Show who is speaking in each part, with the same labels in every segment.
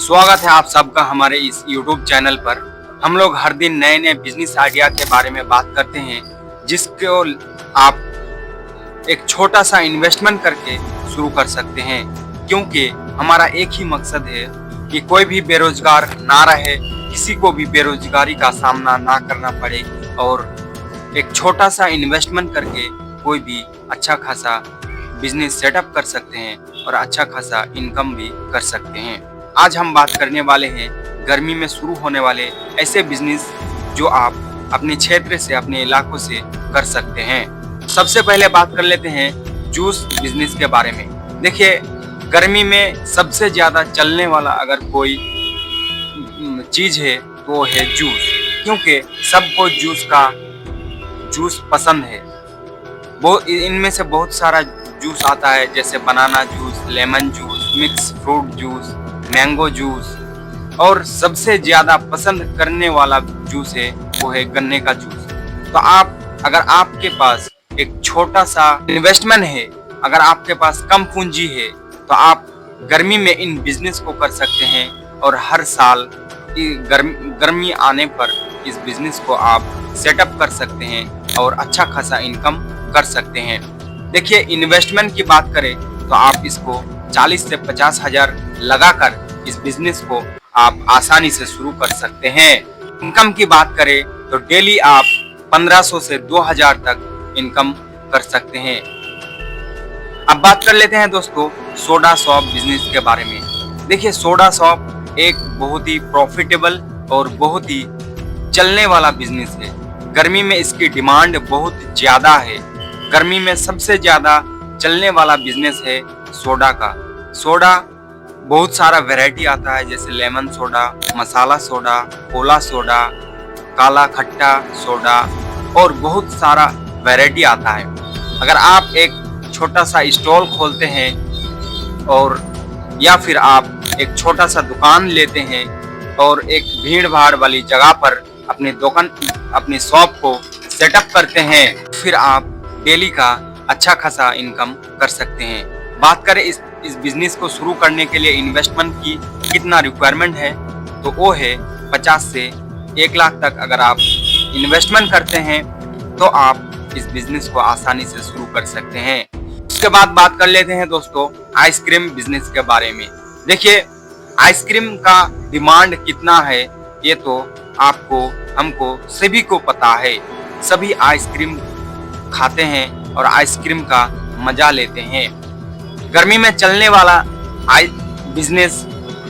Speaker 1: स्वागत है आप सबका हमारे इस YouTube चैनल पर। हम लोग हर दिन नए नए बिजनेस आइडिया के बारे में बात करते हैं, जिसको आप एक छोटा सा इन्वेस्टमेंट करके शुरू कर सकते हैं। क्योंकि हमारा एक ही मकसद है कि कोई भी बेरोजगार ना रहे, किसी को भी बेरोजगारी का सामना ना करना पड़े और एक छोटा सा इन्वेस्टमेंट करके कोई भी अच्छा खासा बिजनेस सेटअप कर सकते हैं और अच्छा खासा इनकम भी कर सकते हैं। आज हम बात करने वाले हैं गर्मी में शुरू होने वाले ऐसे बिजनेस जो आप अपने क्षेत्र से, अपने इलाकों से कर सकते हैं। सबसे पहले बात कर लेते हैं जूस बिजनेस के बारे में। देखिए, गर्मी में सबसे ज्यादा चलने वाला अगर कोई चीज है तो वो है जूस। क्योंकि सबको जूस पसंद है। वो इनमें से बहुत सारा जूस आता है, जैसे banana juice, lemon juice, mix fruit juice, mango juice, और सबसे ज्यादा पसंद करने वाला जूस है वो है गन्ने का जूस। तो अगर आपके पास एक छोटा सा इन्वेस्टमेंट है, अगर आपके पास कम पूंजी है, तो आप गर्मी में इन बिजनेस को कर सकते हैं और हर साल गर्मी आने पर इस बिजनेस को आप सेटअप कर सकते हैं और अच्छा खासा इनकम कर सकते हैं। देखिए, इन्वेस्टमेंट की बात करें तो आप इसको 40 से 50 हजार लगाकर इस बिजनेस को आप आसानी से शुरू कर सकते हैं। इनकम की बात करें तो डेली आप 1500 से 2000 तक इनकम कर सकते हैं। अब बात कर लेते हैं दोस्तों सोडा शॉप बिजनेस के बारे में। देखिए, सोडा शॉप एक बहुत ही प्रॉफिटेबल और बहुत ही चलने वाला बिजनेस है। गर्मी में इसकी डिमांड बहुत ज्यादा है। गर्मी में सबसे ज्यादा चलने वाला बिजनेस है सोडा का। सोडा बहुत सारा वैरायटी आता है, जैसे लेमन सोडा, मसाला सोडा, कोला सोडा, काला खट्टा सोडा और बहुत सारा वैरायटी आता है। अगर आप एक छोटा सा स्टॉल खोलते हैं और या फिर आप एक छोटा सा दुकान लेते हैं और एक भीड़ भाड़ वाली जगह पर अपनी शॉप को सेटअप करते हैं, फिर आप डेली का अच्छा खासा इनकम कर सकते हैं। बात करें इस बिजनेस को शुरू करने के लिए इन्वेस्टमेंट की कितना रिक्वायरमेंट है, तो वो है 50 से 1 लाख तक। अगर आप इन्वेस्टमेंट करते हैं तो आप इस बिजनेस को आसानी से शुरू कर सकते हैं। उसके बाद बात कर लेते हैं दोस्तों आइसक्रीम बिजनेस के बारे में। देखिए, आइसक्रीम का डिमांड कितना है ये तो हमको सभी को पता है। सभी आइसक्रीम खाते हैं और आइसक्रीम का मजा लेते हैं। गर्मी में चलने वाला बिजनेस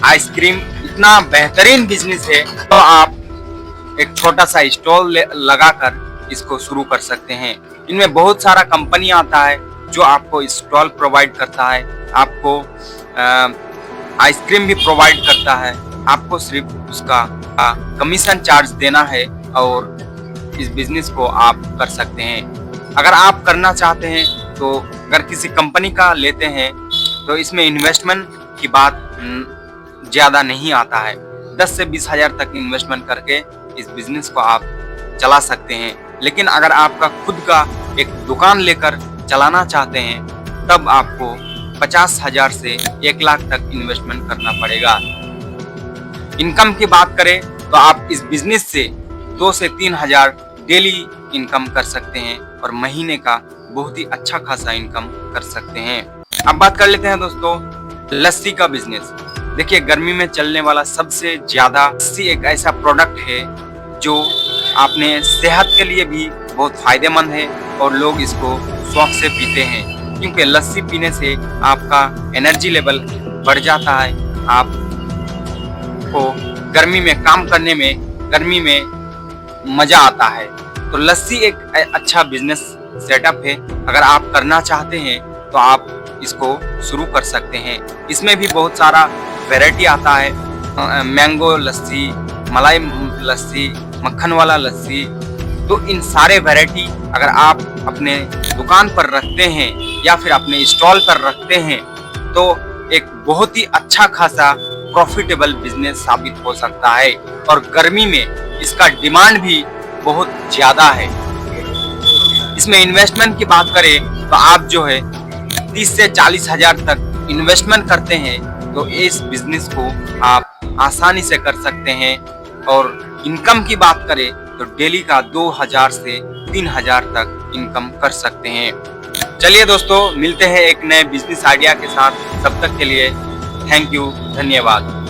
Speaker 1: आइसक्रीम इतना बेहतरीन बिजनेस है, तो आप एक छोटा सा स्टॉल लगाकर इसको शुरू कर सकते हैं। इनमें बहुत सारा कंपनी आता है जो आपको स्टॉल प्रोवाइड करता है, आपको आइसक्रीम भी प्रोवाइड करता है। आपको सिर्फ उसका कमीशन चार्ज देना है और इस बिजनेस को आप कर सकते हैं। अगर आप करना चाहते हैं तो अगर किसी कंपनी का लेते हैं तो इसमें इन्वेस्टमेंट की बात ज़्यादा नहीं आता है। 10 से 20 हजार तक इन्वेस्टमेंट करके इस बिजनेस को आप चला सकते हैं। लेकिन अगर आपका खुद का एक दुकान लेकर चलाना चाहते हैं तब आपको 50 हजार से 1 लाख तक इन्वेस्टमेंट करना पड़ेगा। इनकम की बात करें तो आप इस बिजनेस से 2 से 3 हजार डेली इनकम कर सकते हैं और महीने का बहुत ही अच्छा खासा इनकम कर सकते हैं। अब बात कर लेते हैं दोस्तों लस्सी का बिजनेस। देखिए, गर्मी में चलने वाला सबसे ज्यादा लस्सी एक ऐसा प्रोडक्ट है जो आपने सेहत के लिए भी बहुत फायदेमंद है और लोग इसको शौक से पीते हैं। क्योंकि लस्सी पीने से आपका एनर्जी लेवल बढ़ जाता है, आपको गर्मी में काम करने में गर्मी में मजा आता है। तो लस्सी एक अच्छा बिजनेस सेटअप है। अगर आप करना चाहते हैं तो आप इसको शुरू कर सकते हैं। इसमें भी बहुत सारा वैरायटी आता है, मैंगो लस्सी, मलाई लस्सी, मक्खन वाला लस्सी। तो इन सारे वैरायटी अगर आप अपने दुकान पर रखते हैं या फिर अपने स्टॉल पर रखते हैं तो एक बहुत ही अच्छा खासा प्रॉफिटेबल बिजनेस साबित हो सकता है। और गर्मी में इसका डिमांड भी बहुत ज्यादा है। इसमें इन्वेस्टमेंट की बात करें तो आप जो है 30 से 40 हजार तक इन्वेस्टमेंट करते हैं तो इस बिजनेस को आप आसानी से कर सकते हैं। और इनकम की बात करें तो डेली का 2000 से 3000 तक इनकम कर सकते हैं। चलिए दोस्तों, मिलते हैं एक नए बिजनेस आइडिया के साथ। तब तक के लिए थैंक यू, धन्यवाद।